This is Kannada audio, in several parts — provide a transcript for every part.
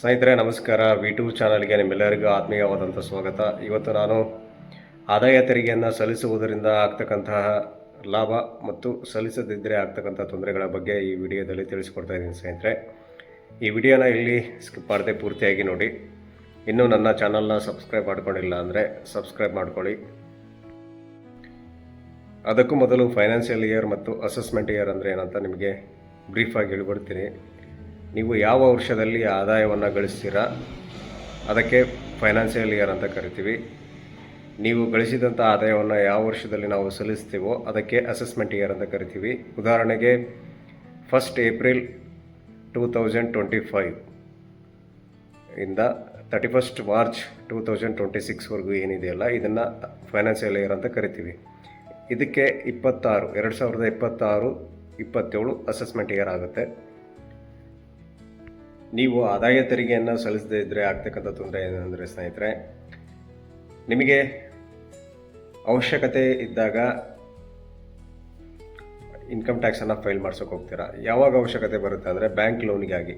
ಸ್ನೇಹಿತರೆ ನಮಸ್ಕಾರ. ವಿ2 ಚಾನಲ್ಗೆ ನಿಮ್ಮೆಲ್ಲರಿಗೂ ಆತ್ಮೀಯವಾದಂಥ ಸ್ವಾಗತ. ಇವತ್ತು ನಾನು ಆದಾಯ ತೆರಿಗೆಯನ್ನು ಸಲ್ಲಿಸುವುದರಿಂದ ಆಗ್ತಕ್ಕಂತಹ ಲಾಭ ಮತ್ತು ಸಲ್ಲಿಸದಿದ್ದರೆ ಆಗ್ತಕ್ಕಂಥ ತೊಂದರೆಗಳ ಬಗ್ಗೆ ಈ ವಿಡಿಯೋದಲ್ಲಿ ತಿಳಿಸ್ಕೊಡ್ತಾ ಇದ್ದೀನಿ ಸ್ನೇಹಿತರೆ. ಈ ವಿಡಿಯೋನ ಇಲ್ಲಿ ಸ್ಕಿಪ್ ಮಾಡದೆ ಪೂರ್ತಿಯಾಗಿ ನೋಡಿ. ಇನ್ನೂ ನನ್ನ ಚಾನಲ್ನ ಸಬ್ಸ್ಕ್ರೈಬ್ ಮಾಡ್ಕೊಂಡಿಲ್ಲ ಅಂದರೆ ಸಬ್ಸ್ಕ್ರೈಬ್ ಮಾಡ್ಕೊಳ್ಳಿ. ಅದಕ್ಕೂ ಮೊದಲು ಫೈನಾನ್ಷಿಯಲ್ ಇಯರ್ ಮತ್ತು ಅಸೆಸ್ಮೆಂಟ್ ಇಯರ್ ಅಂದರೆ ಏನಂತ ನಿಮಗೆ ಬ್ರೀಫಾಗಿ ಹೇಳ್ಬಿಡ್ತೀನಿ. ನೀವು ಯಾವ ವರ್ಷದಲ್ಲಿ ಆದಾಯವನ್ನು ಗಳಿಸ್ತೀರಾ ಅದಕ್ಕೆ ಫೈನಾನ್ಷಿಯಲ್ ಇಯರ್ ಅಂತ ಕರಿತೀವಿ. ನೀವು ಗಳಿಸಿದಂಥ ಆದಾಯವನ್ನು ಯಾವ ವರ್ಷದಲ್ಲಿ ನಾವು ಸಲ್ಲಿಸ್ತೀವೋ ಅದಕ್ಕೆ ಅಸೆಸ್ಮೆಂಟ್ ಇಯರ್ ಅಂತ ಕರಿತೀವಿ. ಉದಾಹರಣೆಗೆ 1 ಏಪ್ರಿಲ್ 2025 ಇಂದ 31 ಮಾರ್ಚ್ 2026ವರೆಗೂ ಏನಿದೆಯಲ್ಲ ಇದನ್ನು ಫೈನಾನ್ಷಿಯಲ್ ಇಯರ್ ಅಂತ ಕರಿತೀವಿ. ಇದಕ್ಕೆ 2026 27 ಅಸೆಸ್ಮೆಂಟ್ ಇಯರ್ ಆಗುತ್ತೆ. ನೀವು ಆದಾಯ ತೆರಿಗೆಯನ್ನು ಸಲ್ಲಿಸದೇ ಇದ್ದರೆ ಆಗ್ತಕ್ಕಂಥ ತೊಂದರೆ ಏನಂದರೆ ಸ್ನೇಹಿತರೆ, ನಿಮಗೆ ಅವಶ್ಯಕತೆ ಇದ್ದಾಗ ಇನ್ಕಮ್ ಟ್ಯಾಕ್ಸನ್ನು ಫೈಲ್ ಮಾಡ್ಸೋಕೆ ಹೋಗ್ತೀರಾ. ಯಾವಾಗ ಅವಶ್ಯಕತೆ ಬರುತ್ತೆ ಅಂದರೆ ಬ್ಯಾಂಕ್ ಲೋನಿಗಾಗಿ.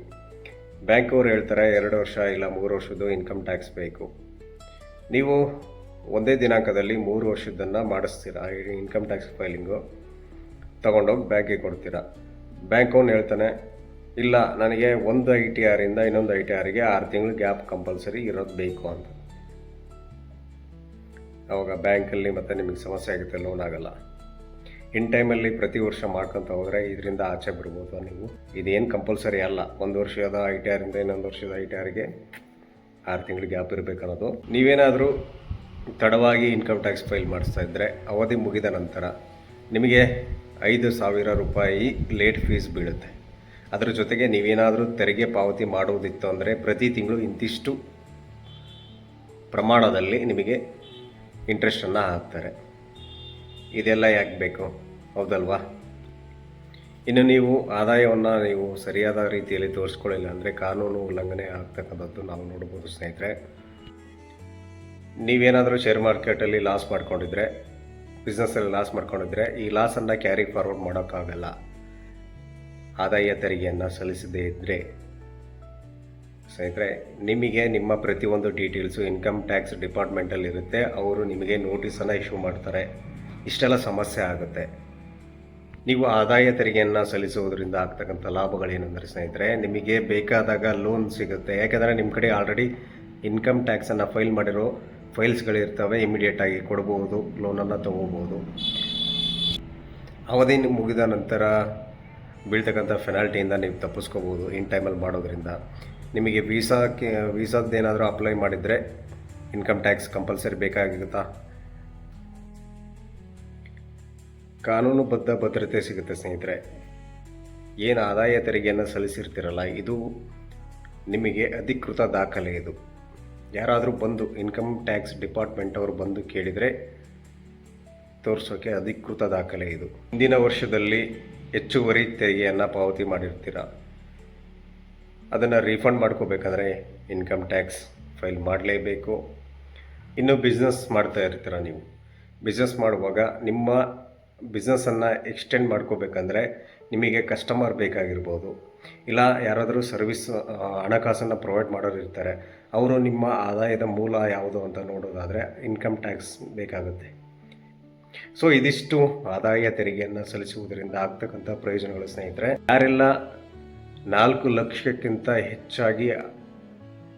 ಬ್ಯಾಂಕವ್ರು ಹೇಳ್ತಾರೆ 2 ವರ್ಷ ಇಲ್ಲ 3 ವರ್ಷದ್ದು ಇನ್ಕಮ್ ಟ್ಯಾಕ್ಸ್ ಬೇಕು. ನೀವು ಒಂದೇ ದಿನಾಂಕದಲ್ಲಿ 3 ವರ್ಷದ್ದನ್ನು ಮಾಡಿಸ್ತೀರಾ. ಇನ್ಕಮ್ ಟ್ಯಾಕ್ಸ್ ಫೈಲಿಂಗು ತೊಗೊಂಡೋಗಿ ಬ್ಯಾಂಕಿಗೆ ಕೊಡ್ತೀರಾ. ಬ್ಯಾಂಕವ್ನು ಹೇಳ್ತಾನೆ ಇಲ್ಲ, ನನಗೆ ಒಂದು ITR ಇಂದ ಇನ್ನೊಂದು ITRಗೆ 6 ತಿಂಗಳು ಗ್ಯಾಪ್ ಕಂಪಲ್ಸರಿ ಇರೋದು ಬೇಕು ಅಂತ. ಆವಾಗ ಬ್ಯಾಂಕಲ್ಲಿ ಮತ್ತೆ ನಿಮಗೆ ಸಮಸ್ಯೆ ಆಗುತ್ತೆ, ಲೋನ್ ಆಗಲ್ಲ. ಇನ್ ಟೈಮಲ್ಲಿ ಪ್ರತಿ ವರ್ಷ ಮಾಡ್ಕೊತ ಹೋದರೆ ಇದರಿಂದ ಆಚೆ ಬರ್ಬೋದು ನೀವು. ಇದೇನು ಕಂಪಲ್ಸರಿ ಅಲ್ಲ, 1 ವರ್ಷದ ITR ಇಂದ ಇನ್ನೊಂದು ವರ್ಷದ ITRಗೆ 6 ತಿಂಗಳು ಗ್ಯಾಪ್ ಇರಬೇಕು ಅನ್ನೋದು. ನೀವೇನಾದರೂ ತಡವಾಗಿ ಇನ್ಕಮ್ ಟ್ಯಾಕ್ಸ್ ಫೈಲ್ ಮಾಡಿಸ್ತಾ ಇದ್ದರೆ ಅವಧಿ ಮುಗಿದ ನಂತರ ನಿಮಗೆ 5,000 ರೂಪಾಯಿ ಲೇಟ್ ಫೀಸ್ ಬೀಳುತ್ತೆ. ಅದರ ಜೊತೆಗೆ ನೀವೇನಾದರೂ ತೆರಿಗೆ ಪಾವತಿ ಮಾಡುವುದಿತ್ತು ಅಂದರೆ ಪ್ರತಿ ತಿಂಗಳು ಇಂತಿಷ್ಟು ಪ್ರಮಾಣದಲ್ಲಿ ನಿಮಗೆ ಇಂಟ್ರೆಸ್ಟನ್ನು ಹಾಕ್ತಾರೆ. ಇದೆಲ್ಲ ಯಾಕೆ ಬೇಕು, ಹೌದಲ್ವಾ? ಇನ್ನು ನೀವು ಆದಾಯವನ್ನು ನೀವು ಸರಿಯಾದ ರೀತಿಯಲ್ಲಿ ತೋರಿಸ್ಕೊಳ್ಳಿಲ್ಲ ಅಂದರೆ ಕಾನೂನು ಉಲ್ಲಂಘನೆ ಆಗ್ತಕ್ಕಂಥದ್ದು ನಾವು ನೋಡ್ಬೋದು ಸ್ನೇಹಿತರೆ. ನೀವೇನಾದರೂ ಶೇರ್ ಮಾರ್ಕೆಟಲ್ಲಿ ಲಾಸ್ ಮಾಡ್ಕೊಂಡಿದ್ರೆ, ಬಿಸ್ನೆಸ್ಸಲ್ಲಿ ಲಾಸ್ ಮಾಡ್ಕೊಂಡಿದ್ರೆ ಈ ಲಾಸನ್ನು ಕ್ಯಾರಿ ಫಾರ್ವರ್ಡ್ ಮಾಡೋಕ್ಕಾಗಲ್ಲ ಆದಾಯ ತೆರಿಗೆಯನ್ನು ಸಲ್ಲಿಸದೇ ಇದ್ದರೆ. ಸ್ನೇಹಿತರೆ, ನಿಮಗೆ ನಿಮ್ಮ ಪ್ರತಿಯೊಂದು ಡೀಟೇಲ್ಸು ಇನ್ಕಮ್ ಟ್ಯಾಕ್ಸ್ ಡಿಪಾರ್ಟ್ಮೆಂಟಲ್ಲಿ ಇರುತ್ತೆ. ಅವರು ನಿಮಗೆ ನೋಟಿಸನ್ನು ಇಶ್ಯೂ ಮಾಡ್ತಾರೆ. ಇಷ್ಟೆಲ್ಲ ಸಮಸ್ಯೆ ಆಗುತ್ತೆ. ನೀವು ಆದಾಯ ತೆರಿಗೆಯನ್ನು ಸಲ್ಲಿಸುವುದರಿಂದ ಆಗ್ತಕ್ಕಂಥ ಲಾಭಗಳೇನೆಂದರೆ ಸ್ನೇಹಿತರೆ, ನಿಮಗೆ ಬೇಕಾದಾಗ ಲೋನ್ ಸಿಗುತ್ತೆ. ಯಾಕೆಂದರೆ ನಿಮ್ಮ ಕಡೆ ಆಲ್ರೆಡಿ ಇನ್ಕಮ್ ಟ್ಯಾಕ್ಸನ್ನು ಫೈಲ್ ಮಾಡಿರೋ ಫೈಲ್ಸ್ಗಳಿರ್ತವೆ. ಇಮಿಡಿಯೇಟಾಗಿ ಕೊಡ್ಬೋದು, ಲೋನನ್ನು ತೊಗೋಬೋದು. ಅವಧಿ ಮುಗಿದ ನಂತರ ಬೀಳ್ತಕ್ಕಂಥ ಫೆನಾಲ್ಟಿಯಿಂದ ನೀವು ತಪ್ಪಿಸ್ಕೋಬೋದು ಇನ್ ಟೈಮಲ್ಲಿ ಮಾಡೋದ್ರಿಂದ. ನಿಮಗೆ ವೀಸಾದ್ದೇನಾದರೂ ಅಪ್ಲೈ ಮಾಡಿದರೆ ಇನ್ಕಮ್ ಟ್ಯಾಕ್ಸ್ ಕಂಪಲ್ಸರಿ ಬೇಕಾಗಿರುತ್ತಾ? ಕಾನೂನುಬದ್ಧ ಭದ್ರತೆ ಸಿಗುತ್ತೆ ಸ್ನೇಹಿತರೆ. ಏನು ಆದಾಯ ತೆರಿಗೆಯನ್ನು ಸಲ್ಲಿಸಿರ್ತೀರಲ್ಲ, ಇದು ನಿಮಗೆ ಅಧಿಕೃತ ದಾಖಲೆ. ಇದು ಯಾರಾದರೂ ಬಂದು ಇನ್ಕಮ್ ಟ್ಯಾಕ್ಸ್ ಡಿಪಾರ್ಟ್ಮೆಂಟ್ ಅವರು ಬಂದು ಕೇಳಿದರೆ ತೋರಿಸೋಕ್ಕೆ ಅಧಿಕೃತ ದಾಖಲೆ ಇದು. ಹಿಂದಿನ ವರ್ಷದಲ್ಲಿ ಹೆಚ್ಚುವರಿ ತೆರಿಗೆಯನ್ನು ಪಾವತಿ ಮಾಡಿರ್ತೀರ, ಅದನ್ನು ರೀಫಂಡ್ ಮಾಡ್ಕೋಬೇಕಾದ್ರೆ ಇನ್ಕಮ್ ಟ್ಯಾಕ್ಸ್ ಫೈಲ್ ಮಾಡಲೇಬೇಕು. ಇನ್ನು ಬಿಸ್ನೆಸ್ ಮಾಡ್ತಾ ಇರ್ತೀರ. ನೀವು ಬಿಸ್ನೆಸ್ ಮಾಡುವಾಗ ನಿಮ್ಮ ಬಿಸ್ನೆಸ್ಸನ್ನು ಎಕ್ಸ್ಟೆಂಡ್ ಮಾಡ್ಕೋಬೇಕಂದ್ರೆ ನಿಮಗೆ ಕಸ್ಟಮರ್ ಬೇಕಾಗಿರ್ಬೋದು, ಇಲ್ಲ ಯಾರಾದರೂ ಸರ್ವಿಸ್ ಹಣಕಾಸನ್ನು ಪ್ರೊವೈಡ್ ಮಾಡೋರು ಇರ್ತಾರೆ. ಅವರು ನಿಮ್ಮ ಆದಾಯದ ಮೂಲ ಯಾವುದು ಅಂತ ನೋಡೋದಾದರೆ ಇನ್ಕಮ್ ಟ್ಯಾಕ್ಸ್ ಬೇಕಾಗುತ್ತೆ. ಸೊ ಇದಿಷ್ಟು ಆದಾಯ ತೆರಿಗೆಯನ್ನು ಸಲ್ಲಿಸುವುದರಿಂದ ಆಗ್ತಕ್ಕಂಥ ಪ್ರಯೋಜನಗಳು ಸ್ನೇಹಿತರೆ. ಯಾರೆಲ್ಲ 4 ಲಕ್ಷಕ್ಕಿಂತ ಹೆಚ್ಚಾಗಿ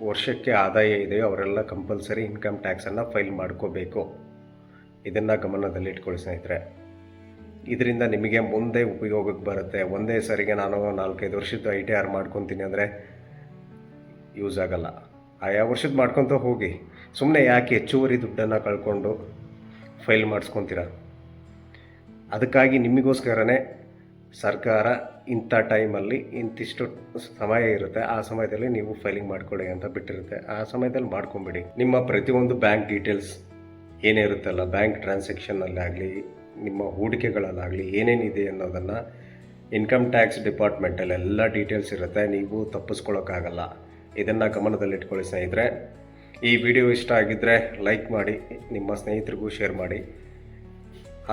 ವರ್ಷಕ್ಕೆ ಆದಾಯ ಇದೆಯೋ ಅವರೆಲ್ಲ ಕಂಪಲ್ಸರಿ ಇನ್ಕಮ್ ಟ್ಯಾಕ್ಸನ್ನು ಫೈಲ್ ಮಾಡ್ಕೋಬೇಕು. ಇದನ್ನು ಗಮನದಲ್ಲಿ ಇಟ್ಕೊಳ್ಳಿ ಸ್ನೇಹಿತರೆ. ಇದರಿಂದ ನಿಮಗೆ ಮುಂದೆ ಉಪಯೋಗಕ್ಕೆ ಬರುತ್ತೆ. ಒಂದೇ ಸರಿಗೆ ನಾನು 4-5 ವರ್ಷದ ITR ಮಾಡ್ಕೊತೀನಿ ಅಂದರೆ ಯೂಸ್ ಆಗಲ್ಲ. ಆಯಾ ವರ್ಷದ ಮಾಡ್ಕೊತ ಹೋಗಿ. ಸುಮ್ಮನೆ ಯಾಕೆ ಹೆಚ್ಚುವರಿ ದುಡ್ಡನ್ನು ಕಳ್ಕೊಂಡು ಫೈಲ್ ಮಾಡಿಸ್ಕೊತೀರ? ಅದಕ್ಕಾಗಿ ನಿಮಗೋಸ್ಕರನೇ ಸರ್ಕಾರ ಇಂಥ ಟೈಮಲ್ಲಿ ಇಂತಿಷ್ಟು ಸಮಯ ಇರುತ್ತೆ, ಆ ಸಮಯದಲ್ಲಿ ನೀವು ಫೈಲಿಂಗ್ ಮಾಡಿಕೊಡಿ ಅಂತ ಬಿಟ್ಟಿರುತ್ತೆ. ಆ ಸಮಯದಲ್ಲಿ ಮಾಡ್ಕೊಂಬಿಡಿ. ನಿಮ್ಮ ಪ್ರತಿಯೊಂದು ಬ್ಯಾಂಕ್ ಡೀಟೇಲ್ಸ್ ಏನಿರುತ್ತಲ್ಲ, ಬ್ಯಾಂಕ್ ಟ್ರಾನ್ಸಾಕ್ಷನ್ನಲ್ಲಾಗಲಿ ನಿಮ್ಮ ಹೂಡಿಕೆಗಳಲ್ಲಾಗಲಿ ಏನೇನಿದೆ ಅನ್ನೋದನ್ನು ಇನ್ಕಮ್ ಟ್ಯಾಕ್ಸ್ ಡಿಪಾರ್ಟ್ಮೆಂಟಲ್ಲಿ ಎಲ್ಲ ಡೀಟೇಲ್ಸ್ ಇರುತ್ತೆ. ನೀವು ತಪ್ಪಿಸ್ಕೊಳ್ಳೋಕ್ಕಾಗಲ್ಲ. ಇದನ್ನು ಗಮನದಲ್ಲಿಟ್ಕೊಳ್ಳಿ ಸ್ನೇಹಿತರೆ. ಈ ವಿಡಿಯೋ ಇಷ್ಟ ಆಗಿದ್ದರೆ ಲೈಕ್ ಮಾಡಿ, ನಿಮ್ಮ ಸ್ನೇಹಿತರಿಗೂ ಶೇರ್ ಮಾಡಿ.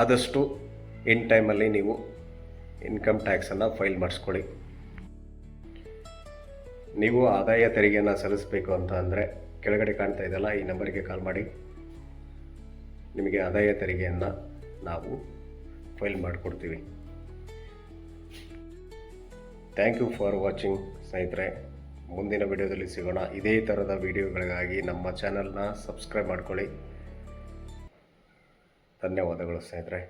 ಆದಷ್ಟು ಇನ್ ಟೈಮಲ್ಲಿ ನೀವು ಇನ್ಕಮ್ ಟ್ಯಾಕ್ಸನ್ನು ಫೈಲ್ ಮಾಡಿಸ್ಕೊಳ್ಳಿ. ನೀವು ಆದಾಯ ತೆರಿಗೆಯನ್ನು ಸಲ್ಲಿಸಬೇಕು ಅಂತ ಅಂದರೆ ಕೆಳಗಡೆ ಕಾಣ್ತಾ ಇದೆಯಲ್ಲ ಈ ನಂಬರಿಗೆ ಕಾಲ್ ಮಾಡಿ, ನಿಮಗೆ ಆದಾಯ ತೆರಿಗೆಯನ್ನು ನಾವು ಫೈಲ್ ಮಾಡಿಕೊಡ್ತೀವಿ. ಥ್ಯಾಂಕ್ ಯು ಫಾರ್ ವಾಚಿಂಗ್ ಸ್ನೇಹಿತರೆ. ಮುಂದಿನ ವಿಡಿಯೋದಲ್ಲಿ ಸಿಗೋಣ. ಇದೇ ಥರದ ವಿಡಿಯೋಗಳಿಗಾಗಿ ನಮ್ಮ ಚಾನಲ್ನ ಸಬ್ಸ್ಕ್ರೈಬ್ ಮಾಡ್ಕೊಳ್ಳಿ. ಧನ್ಯವಾದಗಳು ಸ್ನೇಹಿತರೆ.